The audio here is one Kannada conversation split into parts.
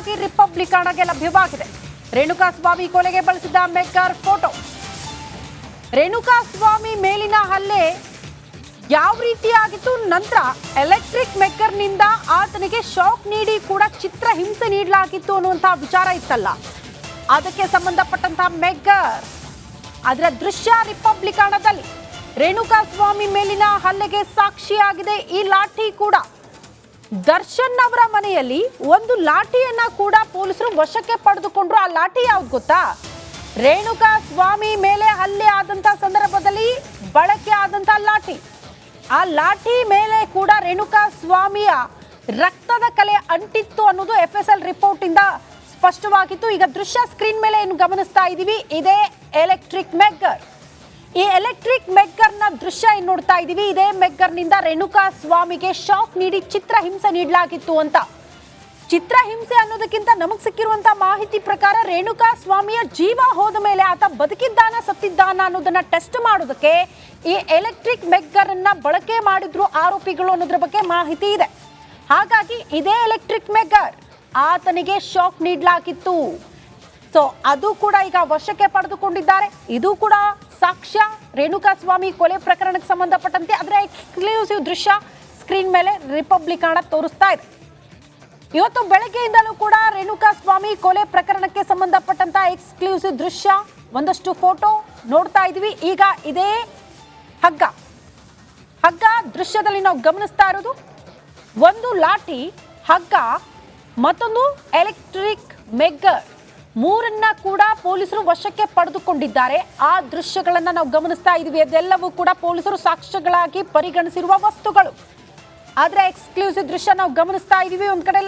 ಸಾಕ್ಷಿಯಾಗಿ ರಿಪಬ್ಲಿಕನ್ಗೆ ಲಭ್ಯವಾಗಿದೆ. ರೇಣುಕಾಸ್ವಾಮಿ ಕೊಲೆಗೆ ಬಳಸಿದ ಮೆಗ್ಗಾರ್ ಫೋಟೋ. ರೇಣುಕಾಸ್ವಾಮಿ ಮೇಲಿನ ಹಲ್ಲೆ ಯಾವ ರೀತಿಯಾಗಿತ್ತು, ನಂತರ ಎಲೆಕ್ಟ್ರಿಕ್ ಮೆಗ್ಗರ್ನಿಂದ ಆತನಿಗೆ ಶಾಕ್ ನೀಡಿ ಕೂಡ ಚಿತ್ರ ಹಿಂಸೆ ನೀಡಲಾಗಿತ್ತು ಅನ್ನುವಂತಹ ವಿಚಾರ ಇತ್ತಲ್ಲ, ಅದಕ್ಕೆ ಸಂಬಂಧಪಟ್ಟಂತಹ ಮೆಗ್ಗರ್ ಅದರ ದೃಶ್ಯ ರಿಪಬ್ಲಿಕನದಲ್ಲಿ ರೇಣುಕಾಸ್ವಾಮಿ ಮೇಲಿನ ಹಲ್ಲೆಗೆ ಸಾಕ್ಷಿಯಾಗಿದೆ. ಈ ಲಾಠಿ ಕೂಡ ದರ್ಶನ್ ಅವರ ಮನೆಯಲ್ಲಿ ಒಂದು ಲಾಠಿಯನ್ನ ಕೂಡ ಪೊಲೀಸರು ವಶಕ್ಕೆ ಪಡೆದುಕೊಂಡ್ರು. ಆ ಲಾಠಿ ಯಾವ್ದು ಗೊತ್ತಾ? ರೇಣುಕಾಸ್ವಾಮಿ ಮೇಲೆ ಹಲ್ಲೆ ಆದಂತ ಸಂದರ್ಭದಲ್ಲಿ ಬಳಕೆ ಆದಂತ ಲಾಠಿ. ಆ ಲಾಠಿ ಮೇಲೆ ಕೂಡ ರೇಣುಕಾಸ್ವಾಮಿಯ ರಕ್ತದ ಕಲೆ ಅಂಟಿತ್ತು ಅನ್ನೋದು FSL ರಿಪೋರ್ಟ್ ಇಂದ ಸ್ಪಷ್ಟವಾಗಿತ್ತು. ಈಗ ದೃಶ್ಯ ಸ್ಕ್ರೀನ್ ಮೇಲೆ ಏನು ಗಮನಿಸ್ತಾ ಇದೀವಿ, ಇದೇ ಎಲೆಕ್ಟ್ರಿಕ್ ಮೆಗ್ಗರ್. ಈ ಎಲೆಕ್ಟ್ರಿಕ್ ಮೆಗ್ಗರ್ನ ದೃಶ್ಯ ಏನು ನೋಡ್ತಾ ಇದೀವಿ, ಇದೇ ಮೆಗ್ಗರ್ನಿಂದ ರೇಣುಕಾಸ್ವಾಮಿಗೆ ಶಾಕ್ ನೀಡಿ ಚಿತ್ರ ಹಿಂಸೆ ನೀಡಲಾಗಿತ್ತು ಅಂತ. ಚಿತ್ರ ಹಿಂಸೆ ಅನ್ನೋದಕ್ಕಿಂತ ನಮಗೆ ಸಿಕ್ಕಿರುವಂತಹ ಮಾಹಿತಿ ಪ್ರಕಾರ ರೇಣುಕಾಸ್ವಾಮಿಯ ಜೀವ ಹೋದ ಮೇಲೆ ಆತ ಬದುಕಿದ್ದಾನ ಸತ್ತಿದ್ದಾನ ಅನ್ನೋದನ್ನ ಟೆಸ್ಟ್ ಮಾಡೋದಕ್ಕೆ ಈ ಎಲೆಕ್ಟ್ರಿಕ್ ಮೆಗ್ಗರ್ ಅನ್ನ ಬಳಕೆ ಮಾಡಿದ್ರು ಆರೋಪಿಗಳು ಅನ್ನೋದ್ರ ಬಗ್ಗೆ ಮಾಹಿತಿ ಇದೆ. ಹಾಗಾಗಿ ಇದೇ ಎಲೆಕ್ಟ್ರಿಕ್ ಮೆಗ್ಗರ್ ಆತನಿಗೆ ಶಾಕ್ ನೀಡಲಾಗಿತ್ತು. ಸೊ ಅದು ಕೂಡ ಈಗ ವಶಕ್ಕೆ ಪಡೆದುಕೊಂಡಿದ್ದಾರೆ. ಇದು ಕೂಡ ಸಾಕ್ಷ್ಯ ರೇಣುಕಾಸ್ವಾಮಿ ಕೊಲೆ ಪ್ರಕರಣಕ್ಕೆ ಸಂಬಂಧಪಟ್ಟಂತೆ ಅದರ ಎಕ್ಸ್ಕ್ಲೂಸಿವ್ ದೃಶ್ಯ ಸ್ಕ್ರೀನ್ ಮೇಲೆ ರಿಪಬ್ಲಿಕನ್ ತೋರಿಸ್ತಾ ಇದೆ. ಇವತ್ತು ಬೆಳಗ್ಗೆಯಿಂದಲೂ ಕೂಡ ರೇಣುಕಾಸ್ವಾಮಿ ಕೊಲೆ ಪ್ರಕರಣಕ್ಕೆ ಸಂಬಂಧಪಟ್ಟಂತ ಎಕ್ಸ್ಕ್ಲೂಸಿವ್ ದೃಶ್ಯ, ಒಂದಷ್ಟು ಫೋಟೋ ನೋಡ್ತಾ ಇದೀವಿ. ಈಗ ಇದೇ ಹಗ್ಗ ದೃಶ್ಯದಲ್ಲಿ ನಾವು ಗಮನಿಸ್ತಾ ಇರೋದು ಒಂದು ಲಾಠಿ, ಹಗ್ಗ, ಮತ್ತೊಂದು ಎಲೆಕ್ಟ್ರಿಕ್ ಮೆಗ್ಗರ್, ಮೂರನ್ನ ಕೂಡ ಪೊಲೀಸರು ವಶಕ್ಕೆ ಪಡೆದುಕೊಂಡಿದ್ದಾರೆ. ಆ ದೃಶ್ಯಗಳನ್ನ ನಾವು ಗಮನಿಸ್ತಾ ಇದೀವಿ. ಅದೆಲ್ಲವೂ ಕೂಡ ಪೊಲೀಸರು ಸಾಕ್ಷ್ಯಗಳಾಗಿ ಪರಿಗಣಿಸಿರುವ ವಸ್ತುಗಳು. ಆದ್ರೆ ಎಕ್ಸ್ಕ್ಲೂಸಿವ್ ದೃಶ್ಯ ನಾವು ಗಮನಿಸ್ತಾ ಇದೀವಿ. ಒಂದ್ ಕಡೆ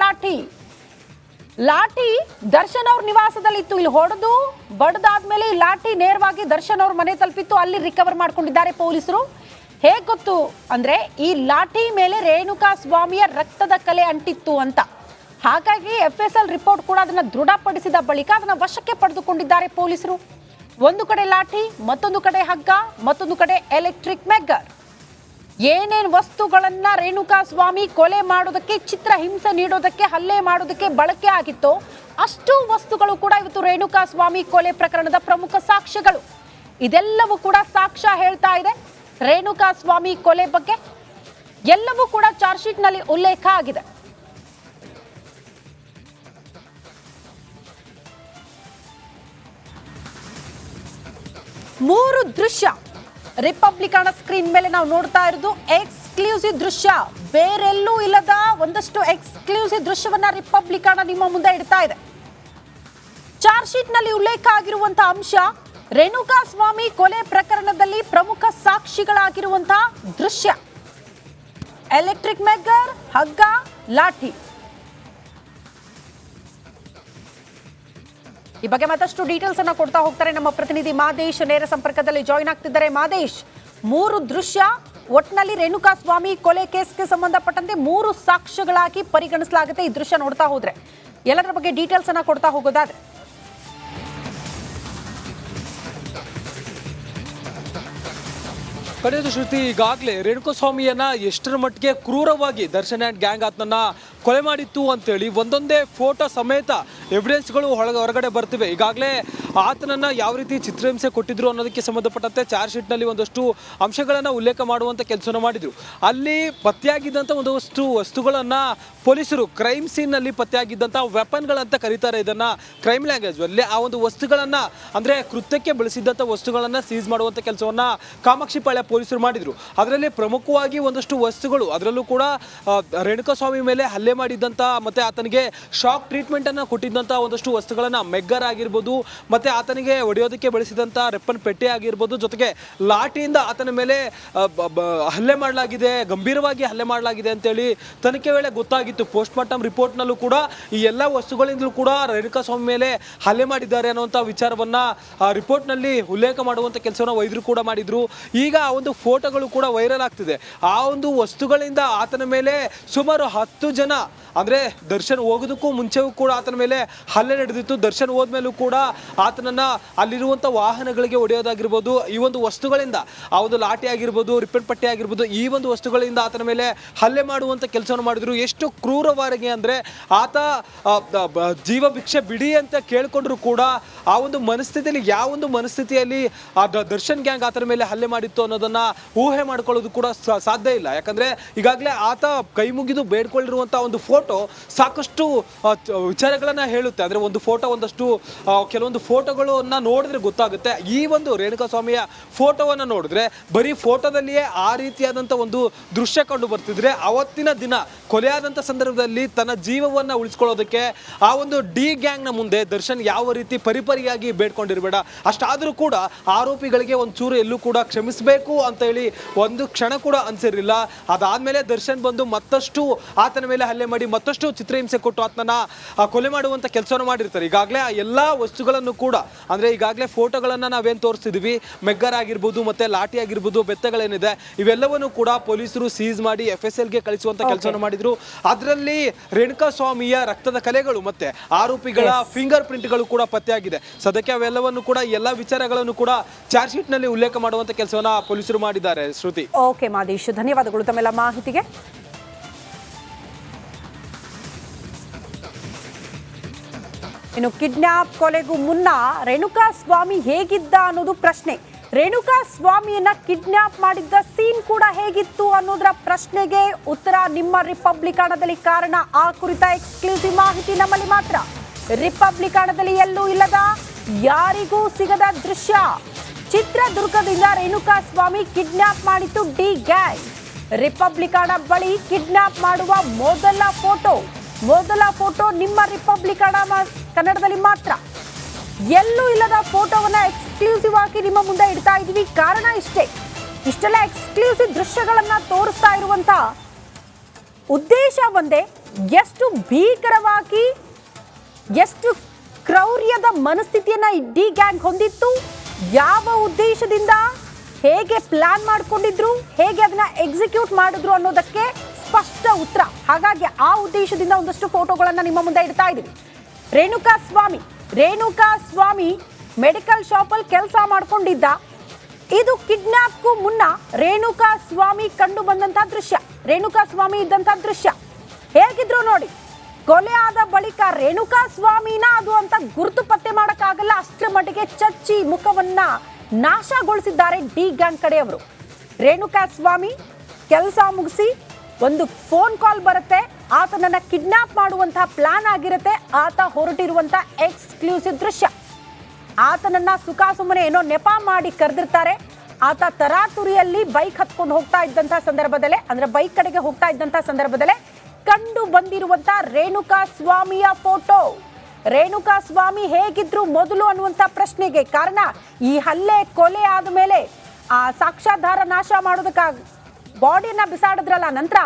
ಲಾಠಿ ದರ್ಶನ್ ಅವ್ರ ನಿವಾಸದಲ್ಲಿ ಇತ್ತು. ಇಲ್ಲಿ ಹೊಡೆದು ಬಡದಾದ್ಮೇಲೆ ಈ ಲಾಠಿ ನೇರವಾಗಿ ದರ್ಶನ್ ಅವ್ರ ಮನೆ ತಲುಪಿತ್ತು. ಅಲ್ಲಿ ರಿಕವರ್ ಮಾಡ್ಕೊಂಡಿದ್ದಾರೆ ಪೊಲೀಸರು. ಹೇಗ್ ಗೊತ್ತು ಅಂದ್ರೆ ಈ ಲಾಠಿ ಮೇಲೆ ರೇಣುಕಾಸ್ವಾಮಿಯ ರಕ್ತದ ಕಲೆ ಅಂಟಿತ್ತು ಅಂತ. ಹಾಗಾಗಿ FSL ರಿಪೋರ್ಟ್ ಕೂಡ ಅದನ್ನ ದೃಢಪಡಿಸಿದ ಬಳಿಕ ಅದನ್ನ ವಶಕ್ಕೆ ಪಡೆದುಕೊಂಡಿದ್ದಾರೆ ಪೊಲೀಸರು. ಒಂದು ಕಡೆ ಲಾಠಿ, ಮತ್ತೊಂದು ಕಡೆ ಹಗ್ಗ, ಮತ್ತೊಂದು ಕಡೆ ಎಲೆಕ್ಟ್ರಿಕ್ ಮೆಗ್ಗರ್. ಏನೇನು ವಸ್ತುಗಳನ್ನ ರೇಣುಕಾಸ್ವಾಮಿ ಕೊಲೆ ಮಾಡೋದಕ್ಕೆ, ಚಿತ್ರ ಹಿಂಸೆ ನೀಡೋದಕ್ಕೆ, ಹಲ್ಲೆ ಮಾಡೋದಕ್ಕೆ ಬಳಕೆ ಆಗಿತ್ತೋ ಅಷ್ಟು ವಸ್ತುಗಳು ಕೂಡ ಇವತ್ತು ರೇಣುಕಾಸ್ವಾಮಿ ಕೊಲೆ ಪ್ರಕರಣದ ಪ್ರಮುಖ ಸಾಕ್ಷ್ಯಗಳು. ಇದೆಲ್ಲವೂ ಕೂಡ ಸಾಕ್ಷ್ಯ ಹೇಳ್ತಾ ಇದೆ ರೇಣುಕಾಸ್ವಾಮಿ ಕೊಲೆ ಬಗ್ಗೆ. ಎಲ್ಲವೂ ಕೂಡ ಚಾರ್ಜ್ ಶೀಟ್ ನಲ್ಲಿ ಉಲ್ಲೇಖ ಆಗಿದೆ. ಮೂರು ದೃಶ್ಯ ರಿಪಬ್ಲಿಕನ್ ಸ್ಕ್ರೀನ್ ಮೇಲೆ ನಾವು ನೋಡ್ತಾ ಇರೋದು ಎಕ್ಸ್ಕ್ಲೂಸಿವ್ ದೃಶ್ಯ. ಬೇರೆಲ್ಲೂ ಇಲ್ಲದ ಒಂದಷ್ಟು ಎಕ್ಸ್ಕ್ಲೂಸಿವ್ ದೃಶ್ಯವನ್ನ ರಿಪಬ್ಲಿಕನ್ ನಿಮ್ಮ ಮುಂದೆ ಇಡ್ತಾ ಇದೆ. ಚಾರ್ಜ್ ಶೀಟ್ ನಲ್ಲಿ ಉಲ್ಲೇಖ ಆಗಿರುವಂತಹ ಅಂಶ, ರೇಣುಕಾಸ್ವಾಮಿ ಕೊಲೆ ಪ್ರಕರಣದಲ್ಲಿ ಪ್ರಮುಖ ಸಾಕ್ಷಿಗಳಾಗಿರುವಂತಹ ದೃಶ್ಯ, ಎಲೆಕ್ಟ್ರಿಕ್ ಮೆಗ್ಗರ್, ಹಗ್ಗ, ಲಾಠಿ. ಈ ಬಗ್ಗೆ ಮತ್ತಷ್ಟು ಡೀಟೇಲ್ಸ್ ಅನ್ನ ಕೊಡ್ತಾ ಹೋಗ್ತಾರೆ ನಮ್ಮ ಪ್ರತಿನಿಧಿ ಮಾದೇಶ್. ನೇರ ಸಂಪರ್ಕದಲ್ಲಿ ಜಾಯಿನ್ ಆಗ್ತಿದ್ದಾರೆ. ಮಾದೇಶ್, ಮೂರು ದೃಶ್ಯ, ಒಟ್ಟಿನಲ್ಲಿ ರೇಣುಕಾಸ್ವಾಮಿ ಕೊಲೆ ಕೇಸ್ಗೆ ಸಂಬಂಧಪಟ್ಟಂತೆ ಮೂರು ಸಾಕ್ಷ್ಯಗಳಾಗಿ ಪರಿಗಣಿಸಲಾಗುತ್ತೆ ಈ ದೃಶ್ಯ ನೋಡ್ತಾ ಹೋದ್ರೆ. ಎಲ್ಲದರ ಬಗ್ಗೆ ಡೀಟೇಲ್ಸ್ ಅನ್ನ ಕೊಡ್ತಾ ಹೋಗೋದಾದ್ರೆ ಕಡೆಯದು ಶ್ರುತಿ, ಈಗಾಗಲೇ ರೇಣುಕಾಸ್ವಾಮಿಯನ್ನ ಎಷ್ಟರ ಮಟ್ಟಿಗೆ ಕ್ರೂರವಾಗಿ ದರ್ಶನ್ ಆ್ಯಂಡ್ ಗ್ಯಾಂಗ್ ಆತನನ್ನ ಕೊಲೆ ಮಾಡಿತ್ತು ಅಂತೇಳಿ ಒಂದೊಂದೇ ಫೋಟೋ ಸಮೇತ ಎವಿಡೆನ್ಸ್ಗಳು ಹೊರಗಡೆ ಬರ್ತಿವೆ. ಈಗಾಗಲೇ ಆತನನ್ನ ಯಾವ ರೀತಿ ಚಿತ್ರಹಿಂಸೆ ಕೊಟ್ಟಿದ್ರು ಅನ್ನೋದಕ್ಕೆ ಸಂಬಂಧಪಟ್ಟಂತೆ ಚಾರ್ಜ್ ಶೀಟ್ನಲ್ಲಿ ಒಂದಷ್ಟು ಅಂಶಗಳನ್ನು ಉಲ್ಲೇಖ ಮಾಡುವಂಥ ಕೆಲಸನ ಮಾಡಿದ್ರು. ಅಲ್ಲಿ ಪತ್ತೆಯಾಗಿದ್ದಂಥ ಒಂದಷ್ಟು ವಸ್ತುಗಳನ್ನು ಪೊಲೀಸರು ಕ್ರೈಮ್ ಸೀನ್ನಲ್ಲಿ ಪತ್ತೆಯಾಗಿದ್ದಂಥ ವೆಪನ್ಗಳಂತ ಕರೀತಾರೆ ಇದನ್ನು ಕ್ರೈಮ್ ಲ್ಯಾಂಗ್ವೇಜ್ ಅಲ್ಲಿ. ಆ ಒಂದು ವಸ್ತುಗಳನ್ನು ಅಂದರೆ ಕೃತ್ಯಕ್ಕೆ ಬಳಸಿದ್ದಂಥ ವಸ್ತುಗಳನ್ನು ಸೀಸ್ ಮಾಡುವಂಥ ಕೆಲಸವನ್ನು ಕಾಮಾಕ್ಷಿಪಾಳ್ಯ ಪೊಲೀಸರು ಮಾಡಿದರು. ಅದರಲ್ಲಿ ಪ್ರಮುಖವಾಗಿ ಒಂದಷ್ಟು ವಸ್ತುಗಳು, ಅದರಲ್ಲೂ ಕೂಡ ರೇಣುಕಾಸ್ವಾಮಿ ಮೇಲೆ ಹಲ್ಲೆ ಮಾಡಿದ್ದಂಥ ಮತ್ತು ಆತನಿಗೆ ಶಾಕ್ ಟ್ರೀಟ್ಮೆಂಟನ್ನು ಕೊಟ್ಟಿದ್ದಂಥ ಒಂದಷ್ಟು ವಸ್ತುಗಳನ್ನು, ಮೆಗ್ಗರ್ ಆಗಿರ್ಬೋದು, ಮತ್ತು ಆತನಿಗೆ ಹೊಡೆಯೋದಕ್ಕೆ ಬಳಸಿದಂಥ ರೆಪ್ಪನ್ ಪೆಟ್ಟೆ ಆಗಿರ್ಬೋದು, ಜೊತೆಗೆ ಲಾಠಿಯಿಂದ ಆತನ ಮೇಲೆ ಹಲ್ಲೆ ಮಾಡಲಾಗಿದೆ, ಗಂಭೀರವಾಗಿ ಹಲ್ಲೆ ಮಾಡಲಾಗಿದೆ ಅಂತೇಳಿ ತನಿಖೆ ವೇಳೆ ಗೊತ್ತಾಗಿತ್ತು. ಪೋಸ್ಟ್ ಮಾರ್ಟಮ್ ರಿಪೋರ್ಟ್ನಲ್ಲೂ ಕೂಡ ಈ ಎಲ್ಲ ವಸ್ತುಗಳಿಂದಲೂ ಕೂಡ ರೇಣುಕಾಸ್ವಾಮಿ ಮೇಲೆ ಹಲ್ಲೆ ಮಾಡಿದ್ದಾರೆ ಅನ್ನುವಂಥ ವಿಚಾರವನ್ನು ರಿಪೋರ್ಟ್ನಲ್ಲಿ ಉಲ್ಲೇಖ ಮಾಡುವಂಥ ಕೆಲಸವನ್ನು ವೈದ್ಯರು ಕೂಡ ಮಾಡಿದರು. ಈಗ ಆ ಒಂದು ಫೋಟೋಗಳು ಕೂಡ ವೈರಲ್ ಆಗ್ತಿದೆ. ಆ ಒಂದು ವಸ್ತುಗಳಿಂದ ಆತನ ಮೇಲೆ ಸುಮಾರು 10 ಜನ, ಅಂದರೆ ದರ್ಶನ್ ಹೋಗೋದಕ್ಕೂ ಮುಂಚೆವೂ ಕೂಡ ಆತನ ಮೇಲೆ ಹಲ್ಲೆ ನಡೆದಿತ್ತು. ದರ್ಶನ್ ಹೋದ್ಮೇಲೂ ಕೂಡ ಆತನನ್ನ ಅಲ್ಲಿರುವಂಥ ವಾಹನಗಳಿಗೆ ಹೊಡೆಯೋದಾಗಿರ್ಬೋದು, ಈ ಒಂದು ವಸ್ತುಗಳಿಂದ ಆ ಒಂದು ಲಾಠಿ ಆಗಿರ್ಬೋದು, ರಿಪ್ಪನ್ ಪಟ್ಟಿ ಆಗಿರ್ಬೋದು, ಈ ಒಂದು ವಸ್ತುಗಳಿಂದ ಆತನ ಮೇಲೆ ಹಲ್ಲೆ ಮಾಡುವಂಥ ಕೆಲಸವನ್ನು ಮಾಡಿದ್ರು. ಎಷ್ಟು ಕ್ರೂರವಾಗಿ ಅಂದರೆ ಆತ ಜೀವ ಭಿಕ್ಷೆ ಬಿಡಿ ಅಂತ ಕೇಳ್ಕೊಂಡ್ರು ಕೂಡ ಆ ಒಂದು ಮನಸ್ಥಿತಿಯಲ್ಲಿ ಯಾವೊಂದು ಮನಸ್ಥಿತಿಯಲ್ಲಿ ಆ ದರ್ಶನ್ ಗ್ಯಾಂಗ್ ಆತನ ಮೇಲೆ ಹಲ್ಲೆ ಮಾಡಿತ್ತು ಅನ್ನೋದನ್ನ ಊಹೆ ಮಾಡ್ಕೊಳ್ಳೋದು ಕೂಡ ಸಾಧ್ಯ ಇಲ್ಲ. ಯಾಕಂದ್ರೆ ಈಗಾಗಲೇ ಆತ ಕೈ ಮುಗಿದು ಬೇಡ್ಕೊಂಡಿರುವಂಥ ಒಂದು ಫೋಟೋ ಸಾಕಷ್ಟು ವಿಚಾರಗಳನ್ನ ಹೇಳುತ್ತೆ. ಅಂದ್ರೆ ಒಂದು ಫೋಟೋ ಒಂದಷ್ಟು ಕೆಲವೊಂದು ಫೋಟೋಗಳನ್ನ ನೋಡಿದ್ರೆ ಗೊತ್ತಾಗುತ್ತೆ. ಈ ಒಂದು ರೇಣುಕಾಸ್ವಾಮಿಯ ಫೋಟೋವನ್ನ ನೋಡಿದ್ರೆ ಬರೀ ಫೋಟೋದಲ್ಲಿಯೇ ಆ ರೀತಿಯಾದಂಥ ಒಂದು ದೃಶ್ಯ ಕಂಡು ಬರ್ತಿದ್ರೆ, ಅವತ್ತಿನ ದಿನ ಕೊಲೆಯಾದಂಥ ಸಂದರ್ಭದಲ್ಲಿ ತನ್ನ ಜೀವವನ್ನ ಉಳಿಸ್ಕೊಳ್ಳೋದಕ್ಕೆ ಆ ಒಂದು ಡಿ ಗ್ಯಾಂಗ್ನ ಮುಂದೆ ದರ್ಶನ್ ಯಾವ ರೀತಿ ಪರಿಪರಿಯಾಗಿ ಬೇಡ್ಕೊಂಡಿರಬೇಡ, ಅಷ್ಟಾದರೂ ಕೂಡ ಆರೋಪಿಗಳಿಗೆ ಒಂಚೂರು ಎಲ್ಲೂ ಕೂಡ ಕ್ಷಮಿಸಬೇಕು ಅಂತ ಹೇಳಿ ಒಂದು ಕ್ಷಣ ಕೂಡ ಅನ್ಸಿರಲಿಲ್ಲ. ಅದಾದ್ಮೇಲೆ ದರ್ಶನ್ ಬಂದು ಮತ್ತಷ್ಟು ಆತನ ಮೇಲೆ ಹಲ್ಲೆ ಮಾಡಿ ಮತ್ತಷ್ಟು ಚಿತ್ರಹಿಂಸೆ ಕೊಟ್ಟು ಆತನ ಕೊಲೆ ಮಾಡುವಂತ ಕೆಲಸವನ್ನು ಮಾಡಿರ್ತಾರೆ. ಈಗಾಗಲೇ ಆ ಎಲ್ಲಾ ವಸ್ತುಗಳನ್ನು ಕೂಡ ಅಂದ್ರೆ ಈಗಾಗಲೇ ಫೋಟೋಗಳನ್ನ ನಾವೇನು ತೋರಿಸ್ತಿದ್ವಿ, ಮೆಗ್ಗರ್ ಆಗಿರ್ಬೋದು ಮತ್ತೆ ಲಾಠಿ ಆಗಿರ್ಬೋದು, ಬೆತ್ತಗಳೇನಿದೆ ಇವೆಲ್ಲವನ್ನು ಕೂಡ ಪೊಲೀಸರು ಸೀಸ್ ಮಾಡಿ FSL ಗೆ ಕಳಿಸುವಂತ ಕೆಲಸವನ್ನು ಮಾಡಿದ್ರು. ಅದರಲ್ಲಿ ರೇಣುಕಾಸ್ವಾಮಿಯ ರಕ್ತದ ಕಲೆಗಳು ಮತ್ತೆ ಆರೋಪಿಗಳ ಫಿಂಗರ್ ಪ್ರಿಂಟ್ಗಳು ಕೂಡ ಪತ್ತೆಯಾಗಿದೆ. ಸದ್ಯಕ್ಕೆ ಅವೆಲ್ಲವನ್ನು ಕೂಡ ಎಲ್ಲಾ ವಿಚಾರಗಳನ್ನು ಕೂಡ ಚಾರ್ಜ್ ಶೀಟ್ ನಲ್ಲಿ ಉಲ್ಲೇಖ ಮಾಡುವಂತ ಕೆಲಸವನ್ನ ಪೊಲೀಸರು ಮಾಡಿದ್ದಾರೆ. ಶ್ರುತಿ. ಓಕೆ ಮಾದೇಶ್, ಧನ್ಯವಾದಗಳು ತಮ್ಮೆಲ್ಲ ಮಾಹಿತಿಗೆ. ಇನ್ನು ಕಿಡ್ನಾಪ್ ಕೊಲೆಗೂ ಮುನ್ನ ರೇಣುಕಾಸ್ವಾಮಿ ಹೇಗಿದ್ದ ಅನ್ನೋದು ಪ್ರಶ್ನೆ. ರೇಣುಕಾಸ್ವಾಮಿಯನ್ನ ಕಿಡ್ನಾಪ್ ಮಾಡಿದ್ದ ಸೀನ್ ಕೂಡ ಹೇಗಿತ್ತು ಅನ್ನೋದರ ಪ್ರಶ್ನೆಗೆ ಉತ್ತರ ನಿಮ್ಮ ರಿಪಬ್ಲಿಕಣದಲ್ಲಿ. ಕಾರಣ ಆ ಕುರಿತ ಎಕ್ಸ್ಕ್ಲೂಸಿವ್ ಮಾಹಿತಿ ನಮ್ಮಲ್ಲಿ ಮಾತ್ರ. ರಿಪಬ್ಲಿಕಣದಲ್ಲಿ ಎಲ್ಲೂ ಇಲ್ಲದ, ಯಾರಿಗೂ ಸಿಗದ ದೃಶ್ಯ. ಚಿತ್ರದುರ್ಗದಿಂದ ರೇಣುಕಾಸ್ವಾಮಿ ಕಿಡ್ನಾಪ್ ಮಾಡಿತ್ತು ಡಿ ಗ್ಯಾಂಗ್. ರಿಪಬ್ಲಿಕಣ ಬಳಿ ಕಿಡ್ನಾಪ್ ಮಾಡುವ ಮೊದಲ ಫೋಟೋ ನಿಮ್ಮ ರಿಪಬ್ಲಿಕಣ ಕನ್ನಡದಲ್ಲಿ ಮಾತ್ರ. ಎಲ್ಲೂ ಇಲ್ಲದ ಫೋಟೋವನ್ನ ಎಕ್ಸ್ಕ್ಲೂಸಿವ್ ಆಗಿ ನಿಮ್ಮ ಮುಂದೆ ಇಡ್ತಾ ಇದೀವಿ. ಕಾರಣ ಇಷ್ಟೆಲ್ಲ ಎಕ್ಸ್ಕ್ಲೂಸಿವ್ ದೃಶ್ಯಗಳನ್ನ ತೋರಿಸ್ತಾ ಇರುವಂತ ಉದ್ದೇಶ ಒಂದೇ. ಎಷ್ಟು ಭೀಕರವಾಗಿ, ಎಷ್ಟು ಕ್ರೌರ್ಯದ ಮನಸ್ಥಿತಿಯನ್ನ ಡಿ ಗ್ಯಾಂಗ್ ಹೊಂದಿತ್ತು, ಯಾವ ಉದ್ದೇಶದಿಂದ, ಹೇಗೆ ಪ್ಲಾನ್ ಮಾಡ್ಕೊಂಡಿದ್ರು, ಹೇಗೆ ಅದನ್ನ ಎಕ್ಸಿಕ್ಯೂಟ್ ಮಾಡಿದ್ರು ಅನ್ನೋದಕ್ಕೆ ಸ್ಪಷ್ಟ ಉತ್ತರ. ಹಾಗಾಗಿ ಆ ಉದ್ದೇಶದಿಂದ ಒಂದಷ್ಟು ಫೋಟೋಗಳನ್ನ ನಿಮ್ಮ ಮುಂದೆ ಇಡ್ತಾ ಇದ್ದೀವಿ. ರೇಣುಕಾಸ್ವಾಮಿ ಮೆಡಿಕಲ್ ಶಾಪಲ್ಲಿ ಕೆಲಸ ಮಾಡ್ಕೊಂಡಿದ್ದ. ಇದು ಕಿಡ್ನಾಪ್ಗೂ ಮುನ್ನ ರೇಣುಕಾಸ್ವಾಮಿ ಕಂಡು ಬಂದಂತಹ ದೃಶ್ಯ, ರೇಣುಕಾಸ್ವಾಮಿ ಇದ್ದಂತಹ ದೃಶ್ಯ. ಹೇಗಿದ್ರು ನೋಡಿ. ಕೊಲೆ ಆದ ಬಳಿಕ ರೇಣುಕಾಸ್ವಾಮಿನ ಅದು ಅಂತ ಗುರುತು ಪತ್ತೆ ಮಾಡಕ್ಕಾಗಲ್ಲ, ಅಷ್ಟರ ಮಟ್ಟಿಗೆ ಚಚ್ಚಿ ಮುಖವನ್ನ ನಾಶಗೊಳಿಸಿದ್ದಾರೆ ಡಿ ಗ್ಯಾಂಗ್ ಕಡೆಯವರು. ರೇಣುಕಾಸ್ವಾಮಿ ಕೆಲಸ ಮುಗಿಸಿ ಒಂದು ಫೋನ್ ಕಾಲ್ ಬರುತ್ತೆ, ಆತನನ್ನ ಕಿಡ್ನಾಪ್ ಮಾಡುವಂತಹ ಪ್ಲಾನ್ ಆಗಿರುತ್ತೆ. ಆತ ಹೊರಟಿರುವಂತಹ ಎಕ್ಸ್ಕ್ಲೂಸಿವ್ ದೃಶ್ಯ. ಆತನನ್ನ ಸುಖಾಸುಮ್ಮನೆ ಏನೋ ನೆಪ ಮಾಡಿ ಕರೆದಿರ್ತಾರೆ. ಆತ ತರಾತುರಿಯಲ್ಲಿ ಬೈಕ್ ಹತ್ಕೊಂಡು ಹೋಗ್ತಾ ಇದ್ದಂತಹ ಸಂದರ್ಭದಲ್ಲೇ, ಅಂದ್ರೆ ಬೈಕ್ ಕಡೆಗೆ ಹೋಗ್ತಾ ಇದ್ದಂತಹ ಸಂದರ್ಭದಲ್ಲೇ ಕಂಡು ಬಂದಿರುವಂತ ರೇಣುಕಾಸ್ವಾಮಿಯ ಫೋಟೋ. ರೇಣುಕಾಸ್ವಾಮಿ ಹೇಗಿದ್ರು ಮೊದಲು ಅನ್ನುವಂತ ಪ್ರಶ್ನೆಗೆ ಕಾರಣ, ಈ ಹಲ್ಲೆ ಕೊಲೆ ಆದ ಮೇಲೆ ಆ ಸಾಕ್ಷ್ಯಾಧಾರ ನಾಶ ಮಾಡೋದಕ್ಕಾಗ ಬಾಡಿಯನ್ನ ಬಿಸಾಡಿದ್ರಲ್ಲ, ನಂತರ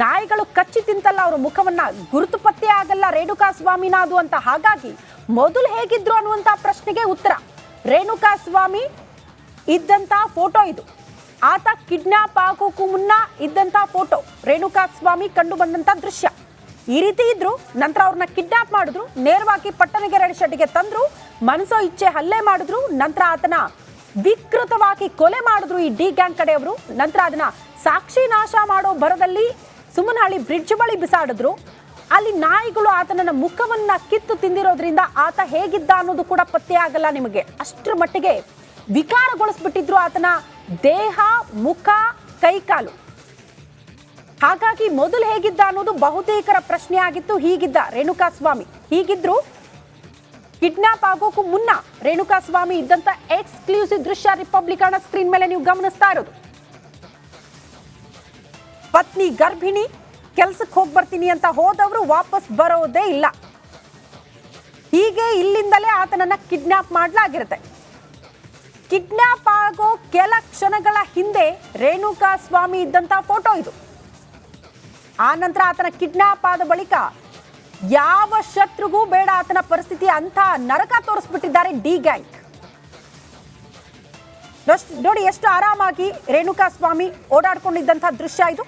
ನಾಯಿಗಳು ಕಚ್ಚಿ ತಿಂತಲ್ಲ ಅವ್ರ ಮುಖವನ್ನ, ಗುರುತು ಪತ್ತೆ ಆಗಲ್ಲ ರೇಣುಕಾಸ್ವಾಮಿನ ಅದು ಅಂತ. ಹಾಗಾಗಿ ಮೊದಲು ಹೇಗಿದ್ರು ಅನ್ನುವಂತ ಪ್ರಶ್ನೆಗೆ ಉತ್ತರ ರೇಣುಕಾಸ್ವಾಮಿ ಇದ್ದಂತ ಫೋಟೋ ಇದು. ಆತ ಕಿಡ್ನಾಪ್ ಆಗೋಕ್ಕೂ ಮುನ್ನ ಇದ್ದಂತ ಫೋಟೋ, ರೇಣುಕಾಸ್ವಾಮಿ ಕಂಡು ಬಂದಂತ ದೃಶ್ಯ. ಈ ರೀತಿ ಇದ್ರು. ನಂತರ ಅವ್ರನ್ನ ಕಿಡ್ನಾಪ್ ಮಾಡಿದ್ರು, ನೇರವಾಗಿ ಪಟ್ಟಣಗೆರೆ ಶೆಡ್ಗೆ ತಂದ್ರು, ಮನಸೋ ಇಚ್ಛೆ ಹಲ್ಲೆ ಮಾಡಿದ್ರು. ನಂತರ ಆತನ ವಿಕೃತವಾಗಿ ಕೊಲೆ ಮಾಡಿದ್ರು ಈ ಡಿ ಗ್ಯಾಂಗ್ ಕಡೆಯವರು. ನಂತರ ಅದನ್ನ ಸಾಕ್ಷಿ ನಾಶ ಮಾಡೋ ಭರದಲ್ಲಿ ಸುಮನಹಳ್ಳಿ ಬ್ರಿಡ್ಜ್ ಬಳಿ ಬಿಸಾಡಿದ್ರು. ಅಲ್ಲಿ ನಾಯಿಗಳು ಆತನ ಮುಖವನ್ನ ಕಿತ್ತು ತಿಂದಿರೋದ್ರಿಂದ ಆತ ಹೇಗಿದ್ದ ಅನ್ನೋದು ಕೂಡ ಪತ್ತೆ ಆಗಲ್ಲ ನಿಮಗೆ. ಅಷ್ಟರ ಮಟ್ಟಿಗೆ ವಿಕಾರಗೊಳಿಸ್ಬಿಟ್ಟಿದ್ರು ಆತನ ದೇಹ, ಮುಖ, ಕೈಕಾಲು. ಹಾಗಾಗಿ ಮೊದಲು ಹೇಗಿದ್ದ ಅನ್ನೋದು ಬಹುತೇಕರ ಪ್ರಶ್ನೆ ಆಗಿತ್ತು. ಹೀಗಿದ್ದ ರೇಣುಕಾಸ್ವಾಮಿ, ಹೀಗಿದ್ರು ಕಿಡ್ನಾಪ್ ಆಗೋಕ್ಕೂ ಮುನ್ನ ರೇಣುಕಾಸ್ವಾಮಿ ಇದ್ದಂತ ಎಕ್ಸ್ಕ್ಲೂಸಿವ್ ದೃಶ್ಯ ರಿಪಬ್ಲಿಕನ ಸ್ಕ್ರೀನ್ ಮೇಲೆ ನೀವು ಗಮನಿಸ್ತಾ ಇರೋದು. ಪತ್ನಿ ಗರ್ಭಿಣಿ, ಕೆಲ್ಸಕ್ಕೆ ಹೋಗಿ ಬರ್ತೀನಿ ಅಂತ ಹೋದವರು ವಾಪಸ್ ಬರೋದೇ ಇಲ್ಲ. ಹೀಗೆ ಇಲ್ಲಿಂದಲೇ ಆತನನ್ನ ಕಿಡ್ನಾಪ್ ಮಾಡಲಾಗಿರುತ್ತೆ. ಕಿಡ್ನಾಪ್ ಆಗೋ ಕೆಲ ಕ್ಷಣಗಳ ಹಿಂದೆ ರೇಣುಕಾಸ್ವಾಮಿ ಇದ್ದಂತ ಫೋಟೋ ಇದು. ಆ ನಂತರ ಆತನ ಕಿಡ್ನಾಪ್ ಆದ ಬಳಿಕ ಯಾವ ಶತ್ರುಗೂ ಬೇಡ ಆತನ ಪರಿಸ್ಥಿತಿ ಅಂತ ನರಕ ತೋರಿಸ್ಬಿಟ್ಟಿದ್ದಾರೆ ಡಿ ಗ್ಯಾಂಗ್. ನೋಡಿ ಎಷ್ಟು ಆರಾಮಾಗಿ ರೇಣುಕಾಸ್ವಾಮಿ ಓಡಾಡ್ಕೊಂಡಿದ್ದಂತಹ ದೃಶ್ಯ ಇದು.